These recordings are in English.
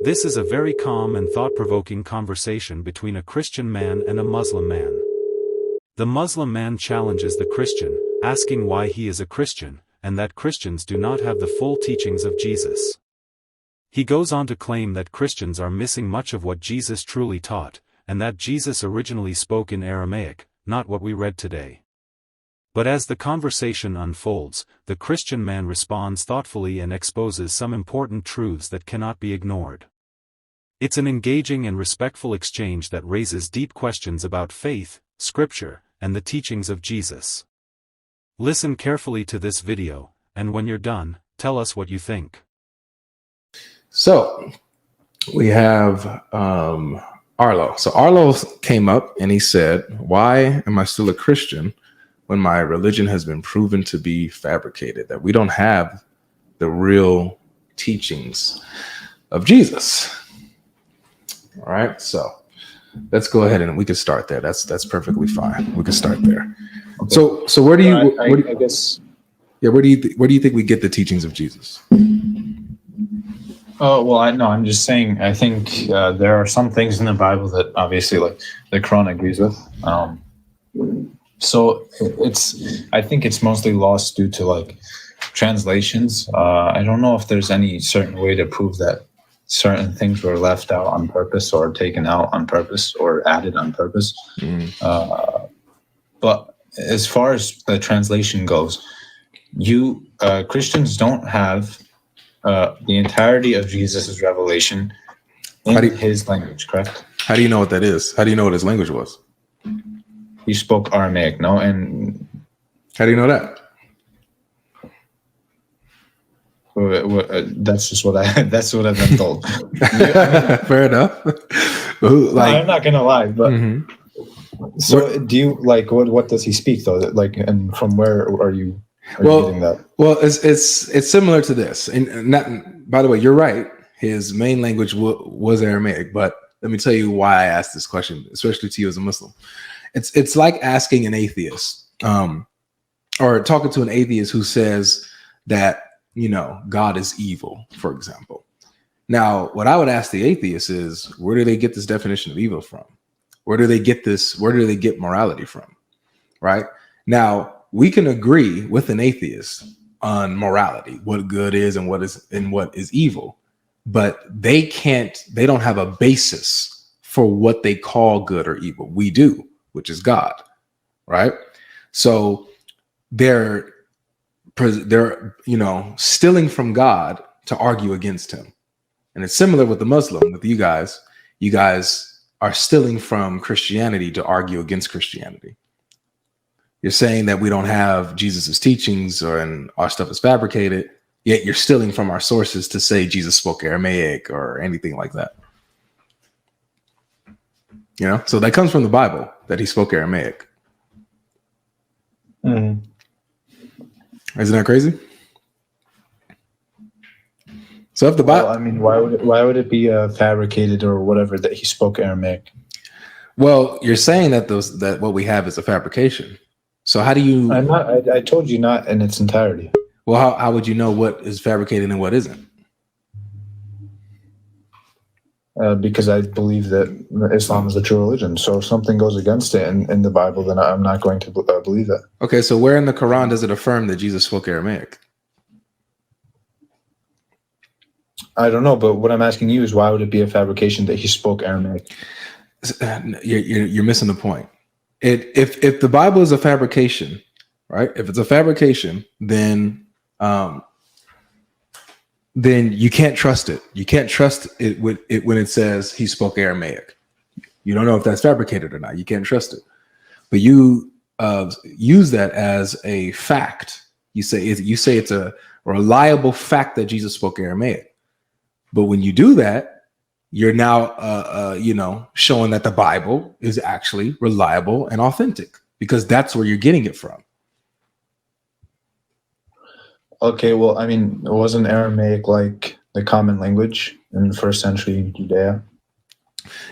This is a very calm and thought-provoking conversation between a Christian man and a Muslim man. The Muslim man challenges the Christian, asking why he is a Christian, and that Christians do not have the full teachings of Jesus. He goes on to claim that Christians are missing much of what Jesus truly taught, and that Jesus originally spoke in Aramaic, not what we read today. But as the conversation unfolds, the Christian man responds thoughtfully and exposes some important truths that cannot be ignored. It's an engaging and respectful exchange that raises deep questions about faith, scripture, and the teachings of Jesus. Listen carefully to this video, and when you're done, tell us what you think. So we have Arlo. So Arlo came up and he said, "Why am I still a Christian when my religion has been proven to be fabricated, that we don't have the real teachings of Jesus?" All right, so let's go ahead and we can start there. That's perfectly fine. We can start there. Okay. So where do you? I guess. Yeah, where do you think we get the teachings of Jesus? Oh, well, I'm just saying, I think there are some things in the Bible that obviously like the Quran agrees with. So I think it's mostly lost due to like translations. I don't know if there's any certain way to prove that certain things were left out on purpose or taken out on purpose or added on purpose. But as far as the translation goes, Christians don't have the entirety of Jesus' revelation in his language, correct? How do you know what that is? How do you know what his language was? He spoke Aramaic, no? And how do you know that? That's just what I've been told. Fair enough. I'm not gonna lie, but so do you like what does he speak though? Like, and from where are you getting that? Well, it's similar to this. And not, by the way, you're right. His main language was Aramaic, but let me tell you why I asked this question, especially to you as a Muslim. It's like asking an atheist, or talking to an atheist who says that, God is evil, for example. Now, what I would ask the atheist is, where do they get this definition of evil from? Where do they get this? Where do they get morality from? Right? Now, we can agree with an atheist on morality, what good is and what is evil, but they don't have a basis for what they call good or evil. We do, which is God, right? So they're stealing from God to argue against him. And it's similar with the Muslim, with you guys. You guys are stealing from Christianity to argue against Christianity. You're saying that we don't have Jesus's teachings and our stuff is fabricated, yet you're stealing from our sources to say Jesus spoke Aramaic or anything like that. So that comes from the Bible, that he spoke Aramaic. Mm-hmm. Isn't that crazy? So if the Bible, why would it be fabricated or whatever that he spoke Aramaic? Well, you're saying that what we have is a fabrication. So how do you? I told you not in its entirety. Well, how would you know what is fabricated and what isn't? Because I believe that Islam is the true religion. So if something goes against it in the Bible, then I'm not going to believe that. Okay, so where in the Quran does it affirm that Jesus spoke Aramaic? I don't know, but what I'm asking you is, why would it be a fabrication that he spoke Aramaic? You're missing the point. If the Bible is a fabrication, right? If it's a fabrication, then you can't trust it. You can't trust it when it says he spoke Aramaic. You don't know if that's fabricated or not. You can't trust it. But you use that as a fact. You say it's a reliable fact that Jesus spoke Aramaic. But when you do that, you're now showing that the Bible is actually reliable and authentic, because that's where you're getting it from. Okay, well, wasn't Aramaic like the common language in the first century Judea?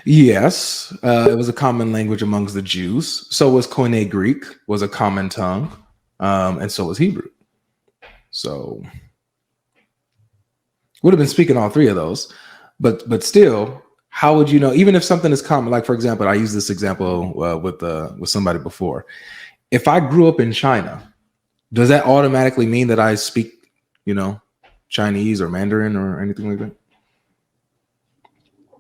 Yes, it was a common language amongst the Jews. So was Koine Greek, was a common tongue, and so was Hebrew. So would have been speaking all three of those. But still, how would you know? Even if something is common, like for example, I used this example with somebody before. If I grew up in China, does that automatically mean that I speak, Chinese or Mandarin or anything like that?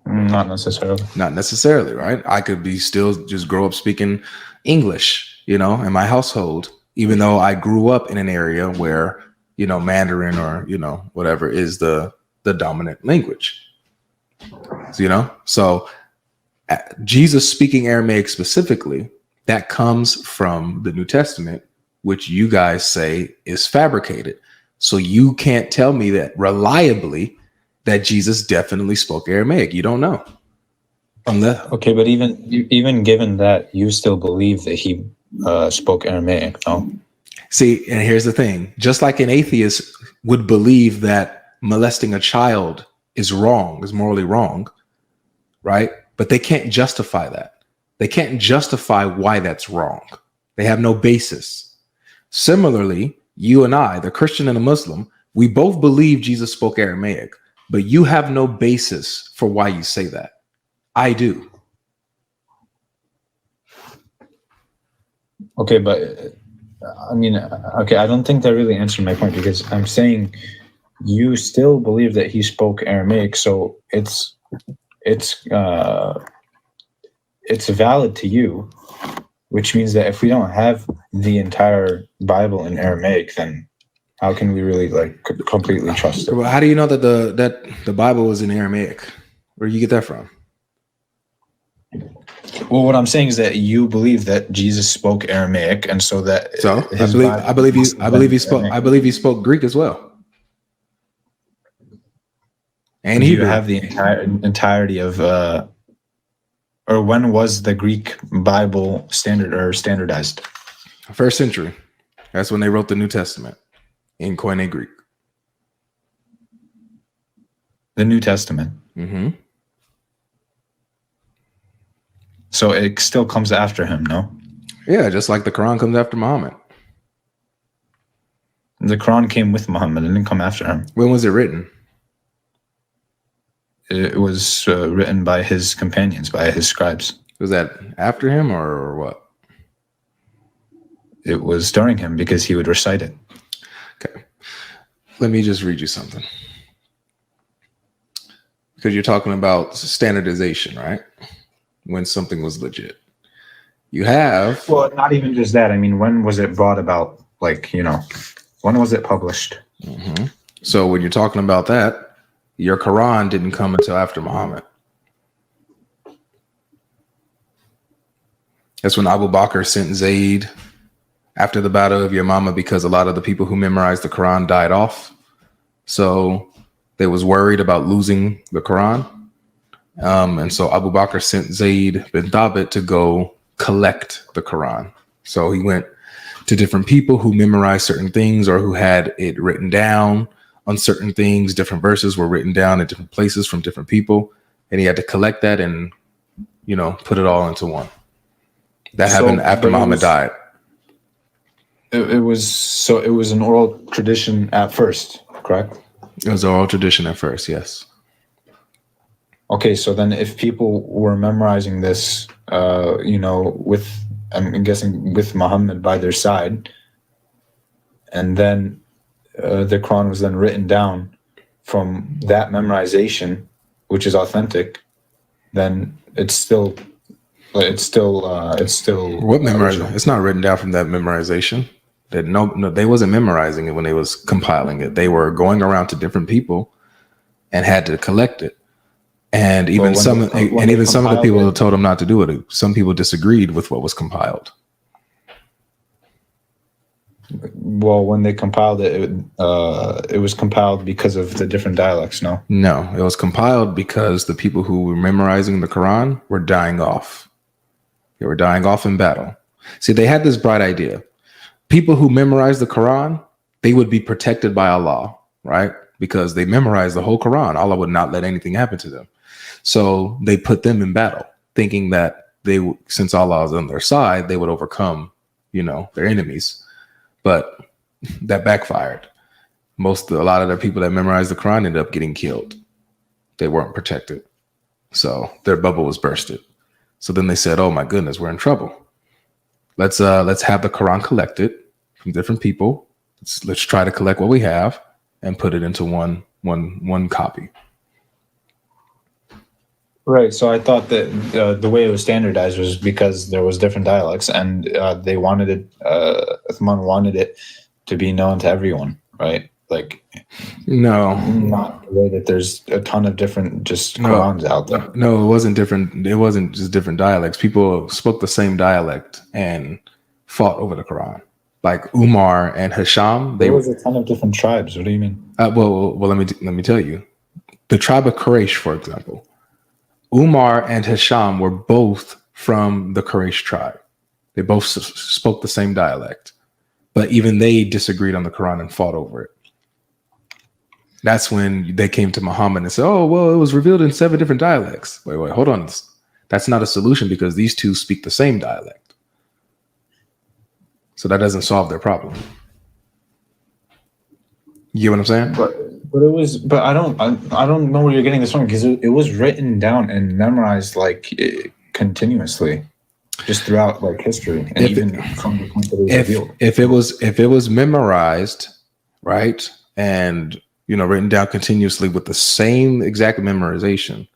Not necessarily. Not necessarily, right? I could be still just grow up speaking English, in my household, even though I grew up in an area where, Mandarin or, whatever is the dominant language. So Jesus speaking Aramaic specifically, that comes from the New Testament, which you guys say is fabricated. So you can't tell me that reliably that Jesus definitely spoke Aramaic. You don't know. Okay, but even given that, you still believe that he spoke Aramaic, no? See, and here's the thing. Just like an atheist would believe that molesting a child is wrong, is morally wrong, right? But they can't justify that. They can't justify why that's wrong. They have no basis. Similarly, you and I, the Christian and the Muslim, we both believe Jesus spoke Aramaic, but you have no basis for why you say that. I do. Okay, but I don't think that really answered my point, because I'm saying you still believe that he spoke Aramaic, so it's valid to you, which means that if we don't have the entire Bible in Aramaic, then how can we really completely trust it? Well, how do you know that the Bible was in Aramaic? Where do you get that from? Well, what I'm saying is that you believe that Jesus spoke Aramaic, and so I believe he spoke Greek as well. And do Hebrew. You have the entirety of or when was the Greek Bible standardized? First century. That's when they wrote the New Testament in Koine Greek. The New Testament. Mm-hmm. So it still comes after him, no? Yeah, just like the Quran comes after Muhammad. The Quran came with Muhammad, it didn't come after him. When was it written? It was written by his companions, by his scribes. Was that after him or what? It was during him, because he would recite it. Okay. Let me just read you something. Because you're talking about standardization, right? When something was legit. You have... Well, not even just that. I mean, when was it brought about? When was it published? Mm-hmm. So when you're talking about that, your Quran didn't come until after Muhammad. That's when Abu Bakr sent Zayd after the Battle of Yamama, because a lot of the people who memorized the Quran died off. So they was worried about losing the Quran. And so Abu Bakr sent Zayd bin Thabit to go collect the Quran. So he went to different people who memorized certain things or who had it written down on certain things. Different verses were written down in different places from different people. And he had to collect that and, put it all into one. That happened after Muhammad died. It was an oral tradition at first, correct? It was an oral tradition at first, yes. Okay, so then if people were memorizing this, I'm guessing with Muhammad by their side, and then the Quran was then written down from that memorization, which is authentic, then it's still what memorization? It's not written down from that memorization. No, they wasn't memorizing it when they was compiling it. They were going around to different people and had to collect it. And even some of the people told them not to do it. Some people disagreed with what was compiled. Well, when they compiled it, it was compiled because of the different dialects, no? No, it was compiled because the people who were memorizing the Quran were dying off. They were dying off in battle. See, they had this bright idea. People who memorize the Quran, they would be protected by Allah, right? Because they memorized the whole Quran. Allah would not let anything happen to them. So they put them in battle, thinking that since Allah is on their side, they would overcome, their enemies. But that backfired. A lot of the people that memorized the Quran ended up getting killed. They weren't protected. So their bubble was bursted. So then they said, oh my goodness, we're in trouble. Let's have the Quran collected from different people. Let's try to collect what we have and put it into one copy. Right. So I thought that the way it was standardized was because there was different dialects, and they wanted it. Uthman wanted it to be known to everyone, right? Like, no, not the way that there's a ton of different just Qurans out there. No, it wasn't different. It wasn't just different dialects. People spoke the same dialect and fought over the Quran. Like Umar and Hisham, There was a ton of different tribes. What do you mean? Well, let me tell you. The tribe of Quraysh, for example, Umar and Hisham were both from the Quraysh tribe. They both spoke the same dialect, but even they disagreed on the Quran and fought over it. That's when they came to Muhammad and said, oh, well, it was revealed in 7 different dialects. Wait, hold on. That's not a solution because these two speak the same dialect. So that doesn't solve their problem. You get what I'm saying? But I don't know where you're getting this from, because it was written down and memorized like continuously, just throughout like history, and from the point that it was revealed. If it was memorized, right, and written down continuously with the same exact memorization,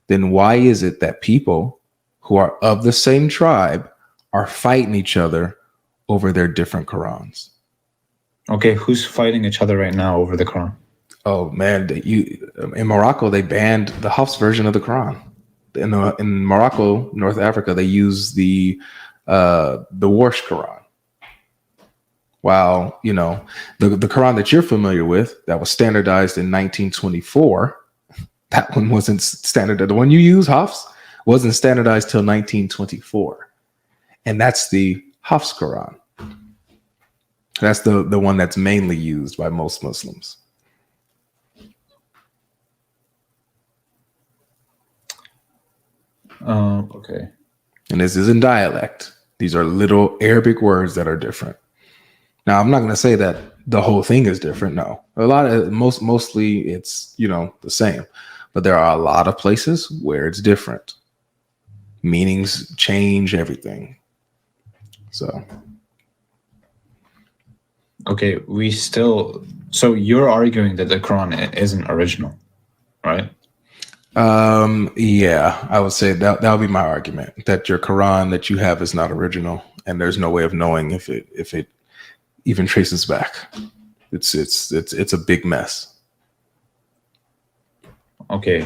then why is it that people who are of the same tribe are fighting each other over their different Qurans? Okay, who's fighting each other right now over the Quran? Oh man, in Morocco they banned the Hafs version of the Quran. In Morocco, North Africa, they use the Warsh Quran. While the Quran that you're familiar with, that was standardized in 1924, that one wasn't standard. The one you use, Hafs, wasn't standardized till 1924, and that's the Hafs Quran. That's the one that's mainly used by most Muslims. Okay. And this is in dialect. These are little Arabic words that are different. Now, I'm not going to say that the whole thing is different. No, mostly it's, the same, but there are a lot of places where it's different. Meanings change everything. So. Okay. So you're arguing that the Quran isn't original, right? Yeah, I would say that would be my argument, that your Quran that you have is not original, and there's no way of knowing if it even traces back. It's a big mess. Okay.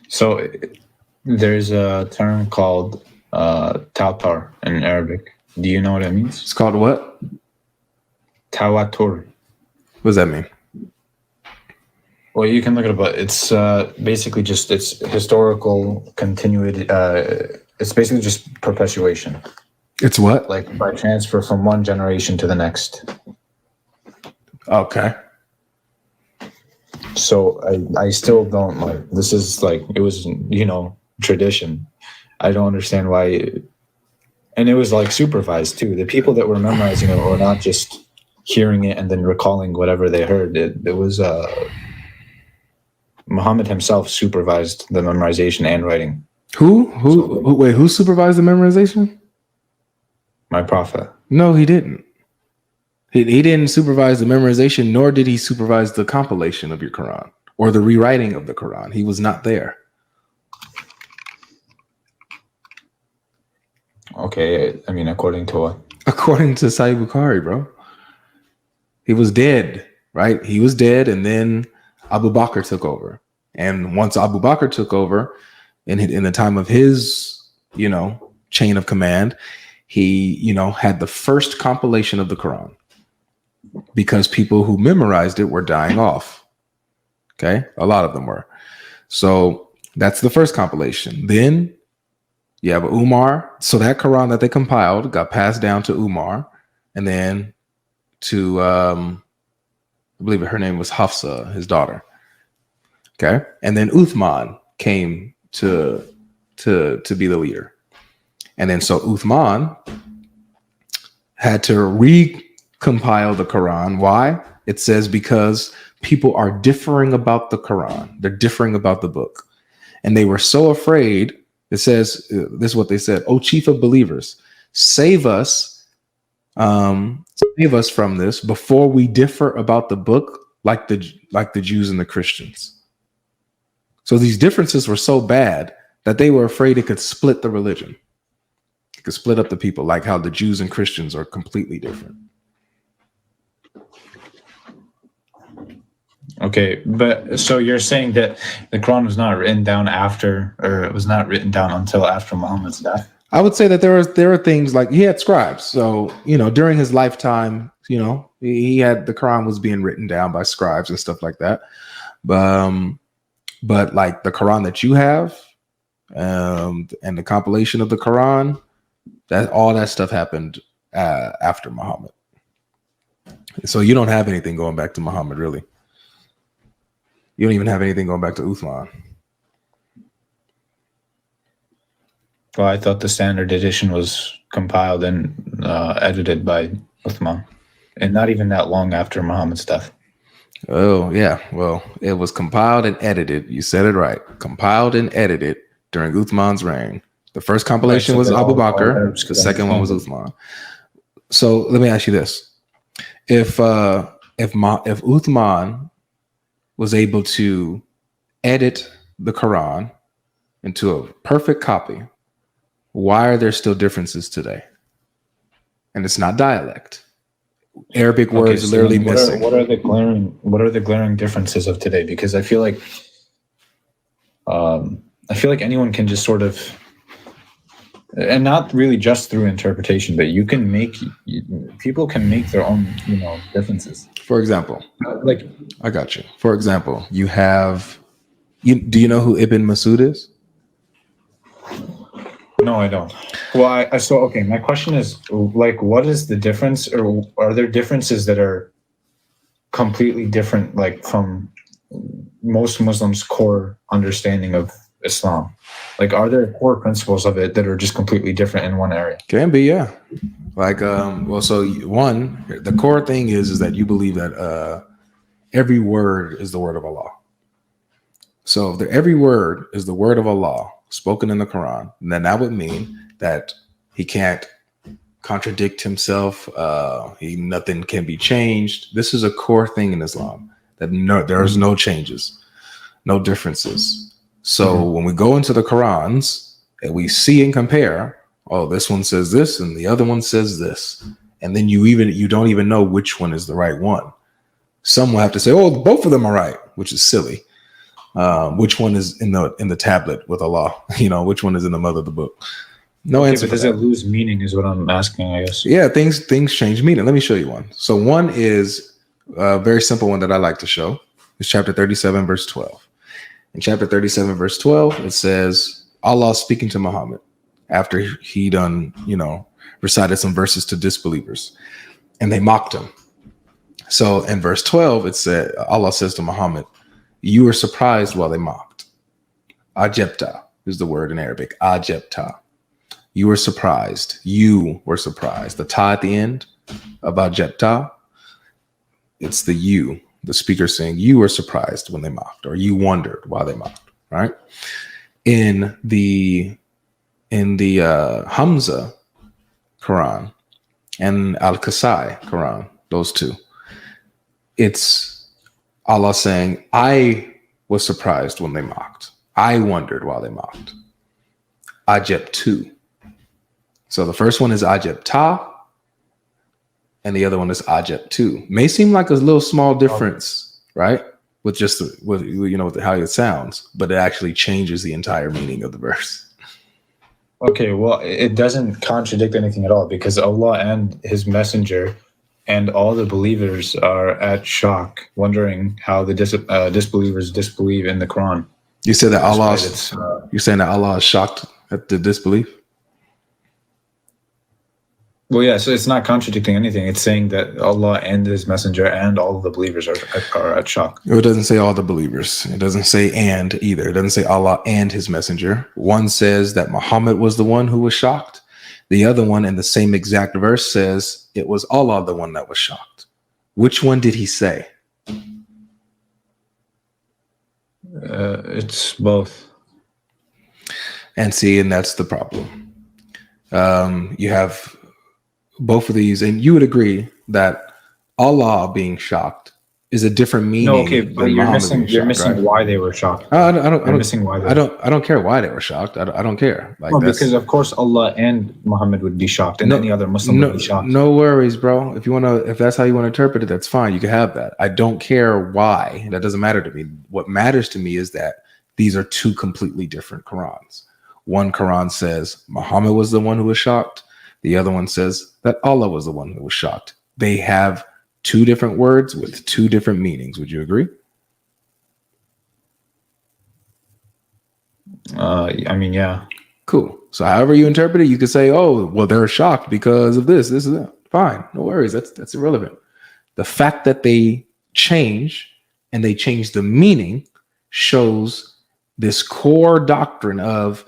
So there's a term called tawtar in Arabic. Do you know what it means? It's called what? Tawatur. What does that mean? Well, you can look it up, but it's basically just it's historical continuity. It's basically just perpetuation. It's what? Like by transfer from one generation to the next. Okay. So I still don't like, this is like, it was, tradition. I don't understand why. And it was like supervised too. The people that were memorizing it were not just hearing it and then recalling whatever they heard. It was Muhammad himself supervised the memorization and writing. Who supervised the memorization? My prophet. No, he didn't. He didn't supervise the memorization, nor did he supervise the compilation of your Quran or the rewriting of the Quran. He was not there. Okay, I mean, according to what? According to Sahih Bukhari, bro. He was dead, right? He was dead, and then Abu Bakr took over. And once Abu Bakr took over, in the time of his, chain of command, he, had the first compilation of the Quran, because people who memorized it were dying off. Okay, a lot of them were. So that's the first compilation. Then you have Umar. So that Quran that they compiled got passed down to Umar, and then to I believe her name was Hafsa, his daughter. Okay, and then Uthman came to be the leader, and then so Uthman had to recompile the Quran. Why? It says because people are differing about the Quran. They're differing about the book. And they were so afraid. It says, this is what they said: "O chief of believers, save us from this before we differ about the book like the Jews and the Christians." So these differences were so bad that they were afraid it could split the religion. It could split up the people, like how the Jews and Christians are completely different. Okay, but so you're saying that the Quran was not written down after, or it was not written down until after Muhammad's death? I would say that there are things like he had scribes. So, during his lifetime, he had the Quran was being written down by scribes and stuff like that. But like the Quran that you have, and the compilation of the Quran, that all that stuff happened after Muhammad. So you don't have anything going back to Muhammad, really. You don't even have anything going back to Uthman. Well, I thought the standard edition was compiled and edited by Uthman, and not even that long after Muhammad's death. Oh, yeah. Well, it was compiled and edited. You said it right. Compiled and edited during Uthman's reign. The first compilation was Abu Bakr. The second one was Uthman. So let me ask you this: If Uthman was able to edit the Quran into a perfect copy, why are there still differences today? And it's not dialect. Arabic words so literally missing. What are the glaring differences of today? Because I feel like anyone can just sort of, and not really just through interpretation, but people can make their own, differences. For example, like I got you. For example, do you know who Ibn Masud is? No, I don't. Well, okay. My question is, like, what is the difference, or are there differences that are completely different, like from most Muslims' core understanding of Islam? Like, are there core principles of it that are just completely different in one area? Can be, yeah. Like, so one, the core thing is that you believe that every word is the word of Allah. So if every word is the word of Allah spoken in the Quran, then that would mean that he can't contradict himself. Nothing can be changed. This is a core thing in Islam, that there's no changes, no differences. So when we go into the Qurans and we see and compare, oh, this one says this and the other one says this, and then you don't even know which one is the right one. Some will have to say, oh, both of them are right, which is silly. Which one is in the tablet with Allah? Which one is in the mother of the book? No answer. But does it lose meaning is what I'm asking, I guess. Yeah, things change meaning. Let me show you one. So one is a very simple one that I like to show. It's chapter 37, verse 12. In chapter 37, verse 12, it says, Allah speaking to Muhammad after he done, recited some verses to disbelievers, and they mocked him. So in verse 12, it said, Allah says to Muhammad, you were surprised while they mocked. Ajebta is the word in Arabic. Ajebta. You were surprised. You were surprised. The ta at the end of Ajebta, it's the you, the speaker saying you were surprised when they mocked, or you wondered while they mocked, right? In the Hamza Quran and Al-Kasai Quran, those two, it's Allah saying, I was surprised when they mocked. I wondered while they mocked. Ajebtu. So the first one is Ajebta, and the other one is Ajebtu. May seem like a little small difference, right? With how it sounds, but it actually changes the entire meaning of the verse. Okay, well, it doesn't contradict anything at all, because Allah and His Messenger and all the believers are at shock, wondering how the disbelievers disbelieve in the Quran. You said that you're saying that Allah is shocked at the disbelief? Well, yeah, so it's not contradicting anything. It's saying that Allah and His Messenger and all of the believers are at shock. It doesn't say all the believers. It doesn't say and either. It doesn't say Allah and His Messenger. One says that Muhammad was the one who was shocked. The other one in the same exact verse says it was Allah the one that was shocked. Which one did he say? It's both. And that's the problem. You have both of these, and you would agree that Allah being shocked is a different meaning. No, okay, but than you're Muhammad missing. being You're shocked, missing right? why they were shocked. I don't missing why. I don't care why they were shocked. I don't care. Like, No, that's, because of course Allah and Muhammad would be shocked, and any other Muslim would be shocked. No worries, bro. If that's how you want to interpret it, that's fine. You can have that. I don't care why. That doesn't matter to me. What matters to me is that these are two completely different Qurans. One Quran says Muhammad was the one who was shocked. The other one says that Allah was the one who was shocked. They have two different words with two different meanings. Would you agree? I mean, yeah. Cool. So however you interpret it, you could say, oh, well, they're shocked because of this and that. Fine. No worries. That's irrelevant. The fact that they change and they change the meaning shows this core doctrine of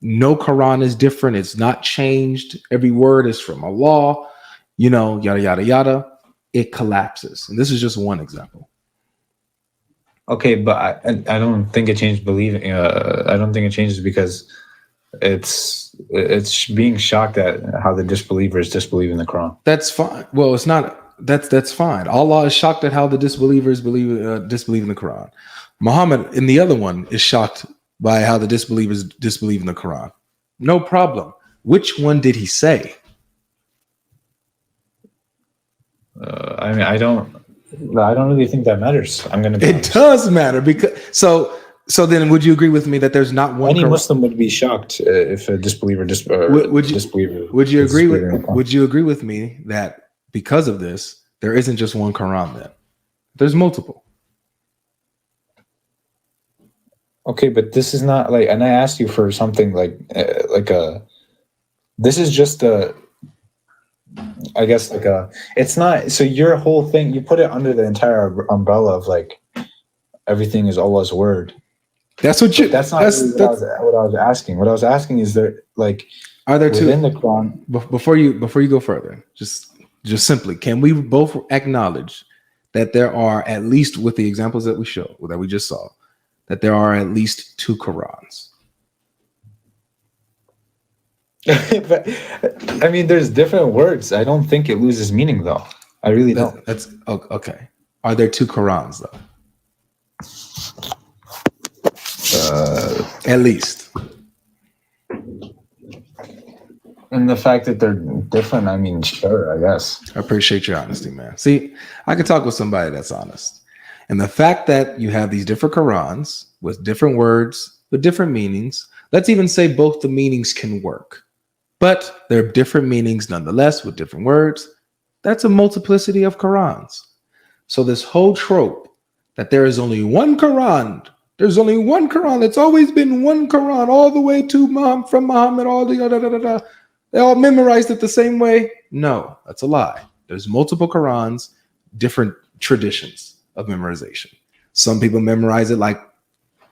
no Quran is different. It's not changed. Every word is from Allah, yada, yada, yada. It collapses. And this is just one example. Okay, but I don't think it changed believing. I don't think it changes because it's being shocked at how the disbelievers disbelieve in the Quran. That's fine. Well, it's not. That's fine. Allah is shocked at how the disbelievers disbelieve in the Quran. Muhammad in the other one is shocked by how the disbelievers disbelieve in the Quran. No problem. Which one did he say? I mean, I don't really think that matters. I'm going to. It does matter because so then would you agree with me that there's not one? Any Muslim would be shocked if a disbeliever disbeliever. Would you agree with me that because of this there isn't just one Quran then? There's multiple. Okay, but this is not like, and I asked you for something this is just it's not, so your whole thing, you put it under the entire umbrella of like, everything is Allah's word. That's what you, that's not what I was asking. What I was asking is there, like, are there within two, the Quran? Before you go further, just simply, can we both acknowledge that there are, at least with the examples that we just saw, that there are at least two Qurans? But I mean, there's different words. I don't think it loses meaning, though. I really don't. That's okay. Are there two Qurans though? At least. And the fact that they're different, I mean, sure, I guess. I appreciate your honesty, man. See, I can talk with somebody that's honest. And the fact that you have these different Qurans with different words, with different meanings, let's even say both the meanings can work, but they're different meanings nonetheless with different words. That's a multiplicity of Qurans. So this whole trope that there is only one Quran, there's only one Quran, it's always been one Quran all the way to from Muhammad, all the they all memorized it the same way. No, that's a lie. There's multiple Qurans, different traditions of memorization. Some people memorize it like,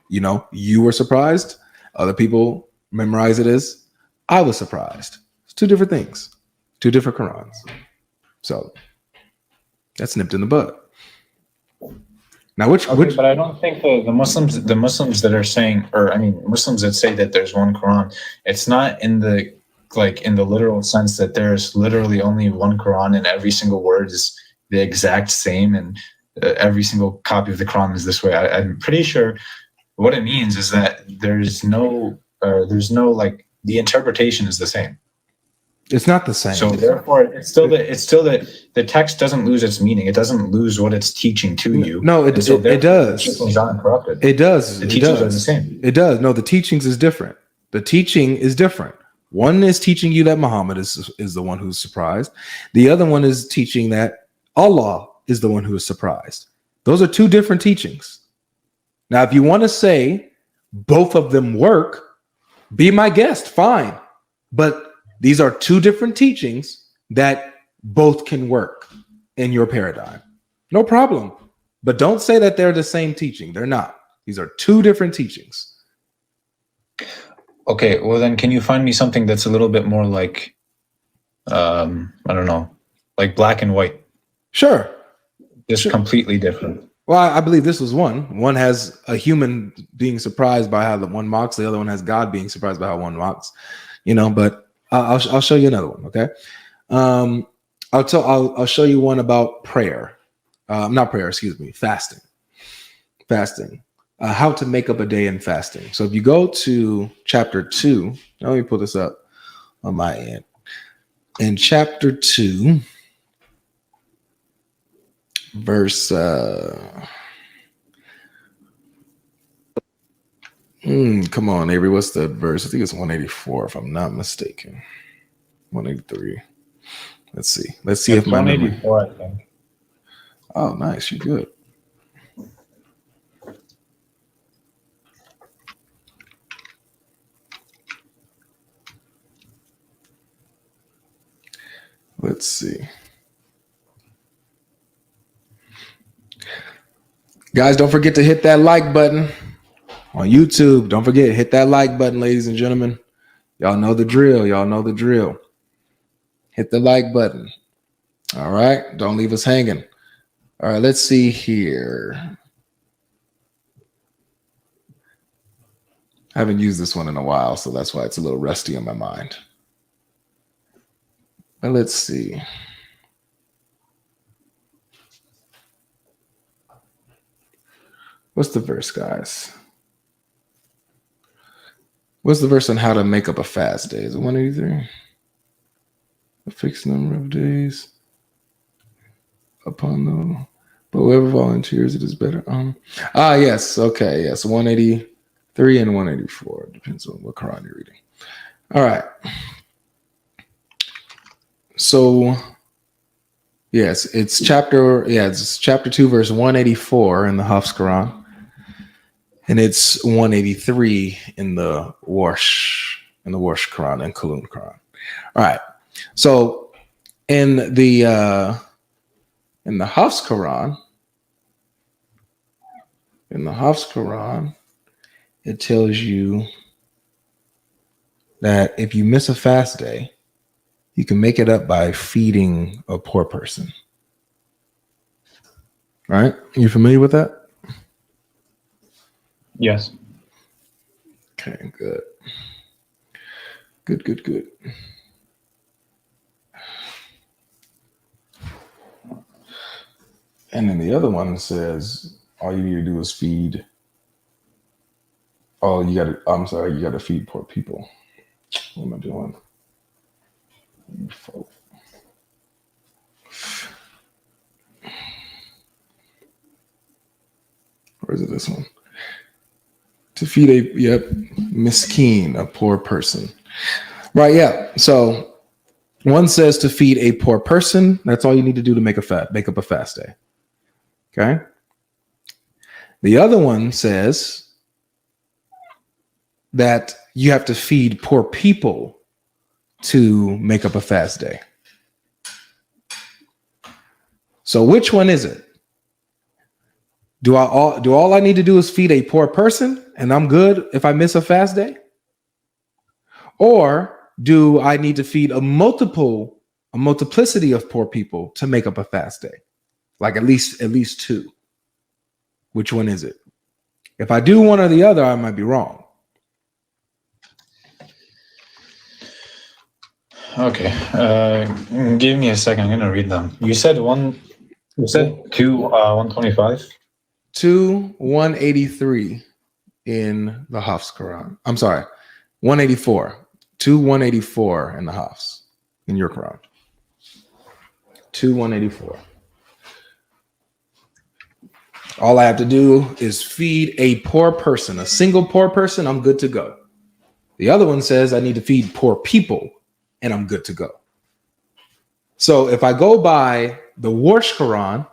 you were surprised. Other people memorize it as I was surprised. It's two different things, two different Qurans. So that's nipped in the bud. Now, but I don't think the Muslims that are saying, or I mean, Muslims that say that there's one Quran, it's not in the literal sense that there's literally only one Quran and every single word is the exact same and every single copy of the Quran is this way. I'm pretty sure what it means is that there's no like, the interpretation is the same. It's not the same. So therefore, it's still that the text doesn't lose its meaning. It doesn't lose what it's teaching to you. No, it does. It does. The teachings are the same. It does. No, the teachings is different. The teaching is different. One is teaching you that Muhammad is the one who's surprised. The other one is teaching that Allah is the one who is surprised. Those are two different teachings. Now, if you want to say both of them work, be my guest, fine. But these are two different teachings that both can work in your paradigm. No problem. But don't say that they're the same teaching. They're not. These are two different teachings. Okay, well then can you find me something that's a little bit more like, I don't know, like black and white? Sure. Just completely different. Well, I believe this was one. One has a human being surprised by how the one mocks. The other one has God being surprised by how one mocks. But I'll show you another one. Okay. Um, I'll show you one about prayer. Not prayer. Excuse me. Fasting. Fasting. How to make up a day in fasting. So if you go to chapter 2, let me pull this up on my end. In chapter 2, verse come on, Avery, what's the verse? I think it's 184 if I'm not mistaken. 183. Let's see It's if my memory. 184, I think. Oh, nice, you're good. Let's see. Guys, don't forget to hit that like button on YouTube. Don't forget, hit that like button, ladies and gentlemen. Y'all know the drill. Hit the like button. All right. Don't leave us hanging. All right. Let's see here. I haven't used this one in a while, so that's why it's a little rusty on my mind. But let's see. What's the verse, guys? What's the verse on how to make up a fast day? Is it 183? A fixed number of days upon them. But whoever volunteers, it is better. Yes. Okay. Yes. 183 and 184. Depends on what Quran you're reading. All right. So, yes, it's chapter 2, verse 184 in the Hafs Quran. And it's 183 in the Warsh Quran and Kalun Quran. All right. So in the Hafs Quran, it tells you that if you miss a fast day, you can make it up by feeding a poor person. All right? You familiar with that? Yes. Okay, good. Good. And then the other one says all you need to do is feed. Oh, you got to feed poor people. What am I doing? Or is it this one? To feed miskeen, a poor person. Right, yeah. So one says to feed a poor person. That's all you need to do to make up a fast day. Okay. The other one says that you have to feed poor people to make up a fast day. So which one is it? Do all I need to do is feed a poor person and I'm good if I miss a fast day? Or do I need to feed a multiplicity of poor people to make up a fast day? Like at least two. Which one is it? If I do one or the other, I might be wrong. Okay. Give me a second. I'm gonna read them. You said 2 125? 2 183 in the Hafs Quran. I'm sorry, 184. 2 184 in the Hafs in your Quran. 2 184. All I have to do is feed a poor person, a single poor person, I'm good to go. The other one says I need to feed poor people and I'm good to go. So if I go by the Warsh Quran,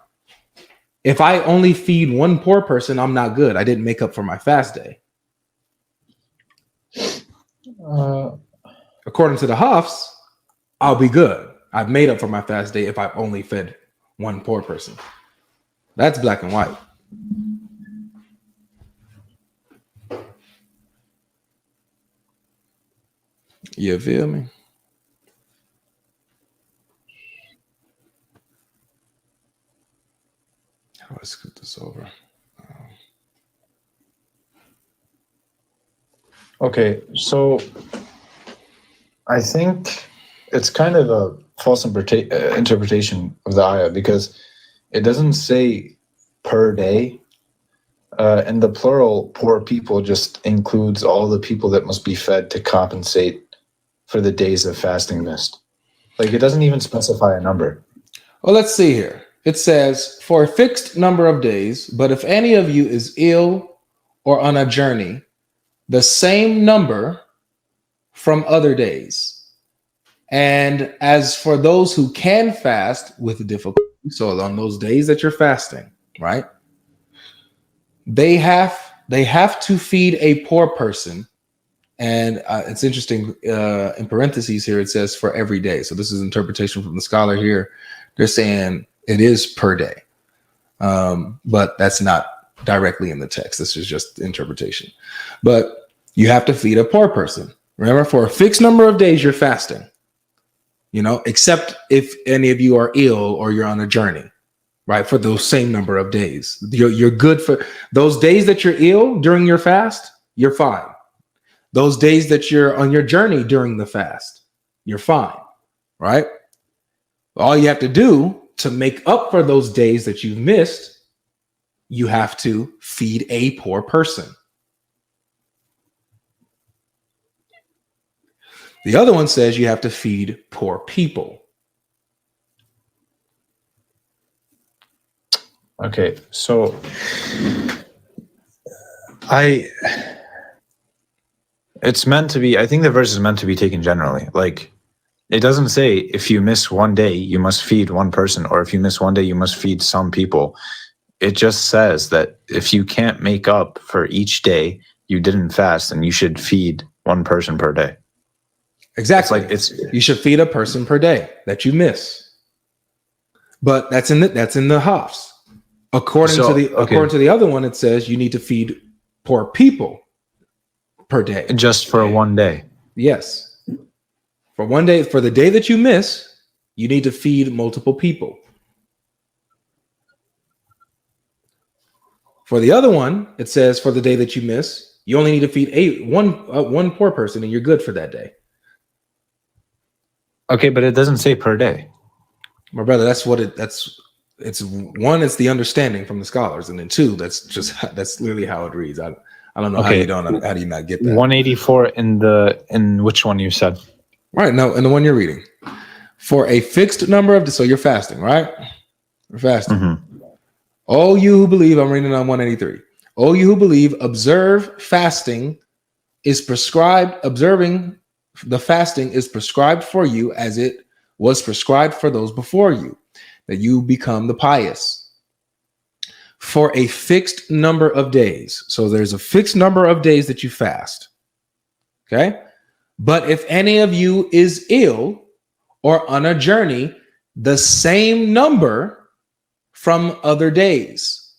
if I only feed one poor person, I'm not good. I didn't make up for my fast day. According to the Hafs, I'll be good. I've made up for my fast day if I've only fed one poor person. That's black and white. You feel me? How do Let's scoot this over. Okay, so I think it's kind of a false interpretation of the ayah because it doesn't say per day. And the plural poor people just includes all the people that must be fed to compensate for the days of fasting missed. Like, it doesn't even specify a number. Well, let's see here. It says, for a fixed number of days, but if any of you is ill or on a journey, the same number from other days. And as for those who can fast with difficulty, so on those days that you're fasting, right? They have to feed a poor person. And it's interesting, in parentheses here, it says for every day. So this is interpretation from the scholar here. They're saying it is per day. But that's not directly in the text. This is just interpretation. But you have to feed a poor person. Remember, for a fixed number of days, you're fasting. Except if any of you are ill or you're on a journey, right? For those same number of days. You're good for those days that you're ill during your fast, you're fine. Those days that you're on your journey during the fast, you're fine, right? All you have to do to make up for those days that you've missed, you have to feed a poor person. The other one says you have to feed poor people. Okay, so it's meant to be, I think the verse is meant to be taken generally. Like, it doesn't say if you miss one day, you must feed one person, or if you miss one day, you must feed some people. It just says that if you can't make up for each day you didn't fast, then you should feed one person per day. Exactly. You should feed a person per day that you miss. But that's in the Hafs. According to the other one, it says you need to feed poor people per day. Just for one day. Yes. For one day, for the day that you miss, you need to feed multiple people. For the other one, it says for the day that you miss, you only need to feed one poor person, and you're good for that day. Okay, but it doesn't say per day. My brother, it's one, it's the understanding from the scholars, and then two, that's literally how it reads. I don't know how do you not get that? 184 in which one you said? Right, no, in the one you're reading. For a fixed number of, so you're fasting, right? You're fasting. Mm-hmm. All you who believe, I'm reading on 183. All you who believe, observing the fasting is prescribed for you as it was prescribed for those before you, that you become the pious. For a fixed number of days. So there's a fixed number of days that you fast. Okay? But if any of you is ill or on a journey, the same number from other days,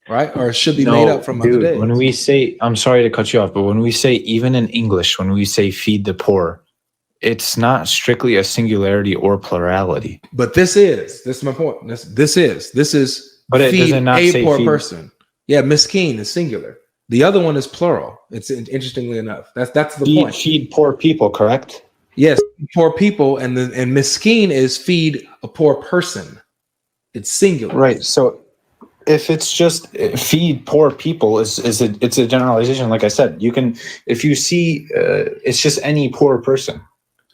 right? Or it should be made up from other days. When we say, I'm sorry to cut you off, but when we say, even in English, when we say feed the poor, it's not strictly a singularity or plurality. But this is my point. This is but it feed does not a say poor feed. Person. Yeah, miskin is singular. The other one is plural. It's interestingly enough. That's the point. Feed poor people, correct? Yes, poor people, and miskin is feed a poor person. It's singular. Right. So if it's just feed poor people, it's a generalization. Like I said, you can, if you see, it's just any poor person.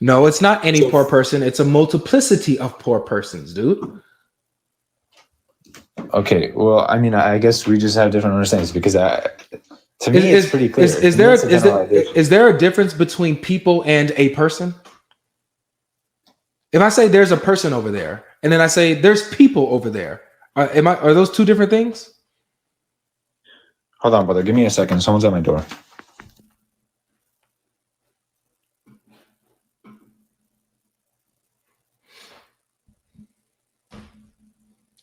No, it's not any poor person. It's a multiplicity of poor persons, dude. Okay. Well, I mean, I guess we just have different understandings because to me, it's pretty clear. Is there a difference between people and a person? If I say there's a person over there, and then I say there's people over there, are those two different things? Hold on, brother. Give me a second. Someone's at my door.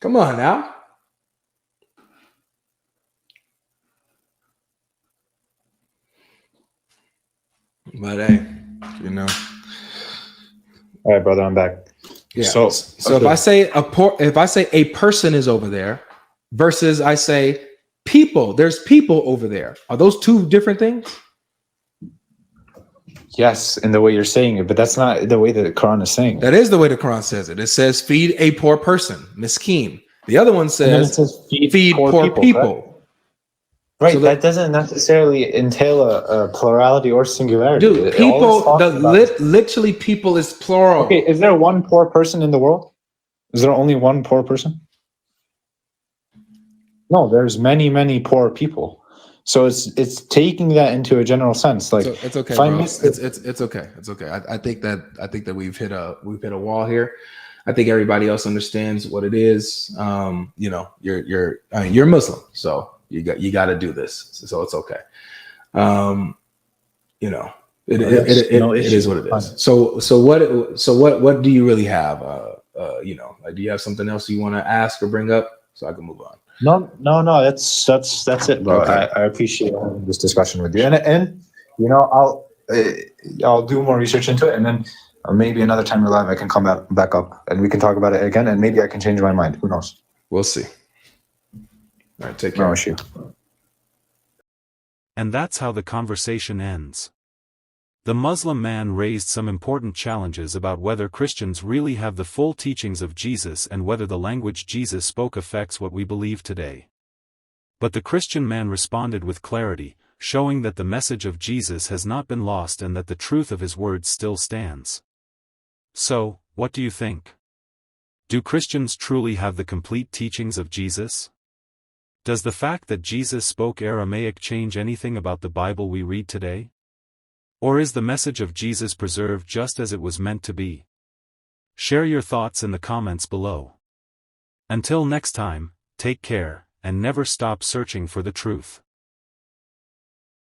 Come on now. But hey, All right, brother, I'm back. Yeah. So if I say a person is over there, versus I say people. There's people over there. Are those two different things? Yes, in the way you're saying it, but that's not the way the Quran is saying it. That is the way the Quran says it. It says feed a poor person, miskin. The other one And then it says says feed poor people. Right, So that doesn't necessarily entail a plurality or singularity. Dude, people, literally people is plural. Okay, is there one poor person in the world? Is there only one poor person? No, there's many, many poor people. So it's taking that into a general sense. Like, so it's okay, bro. It's okay. It's okay. I think that we've hit a wall here. I think everybody else understands what it is. You know, you're Muslim, so you got to do this. So it's okay. You know, it is what it is. So what do you really have? You know, like, do you have something else you want to ask or bring up so I can move on? No. That's it, bro. Okay. I appreciate having this discussion with you, and you know, I'll do more research into it, and then maybe another time we're live, I can come back up, and we can talk about it again, and maybe I can change my mind. Who knows? We'll see. All right, take care. No issue. And that's how the conversation ends. The Muslim man raised some important challenges about whether Christians really have the full teachings of Jesus and whether the language Jesus spoke affects what we believe today. But the Christian man responded with clarity, showing that the message of Jesus has not been lost and that the truth of his words still stands. So, what do you think? Do Christians truly have the complete teachings of Jesus? Does the fact that Jesus spoke Aramaic change anything about the Bible we read today? Or is the message of Jesus preserved just as it was meant to be? Share your thoughts in the comments below. Until next time, take care, and never stop searching for the truth.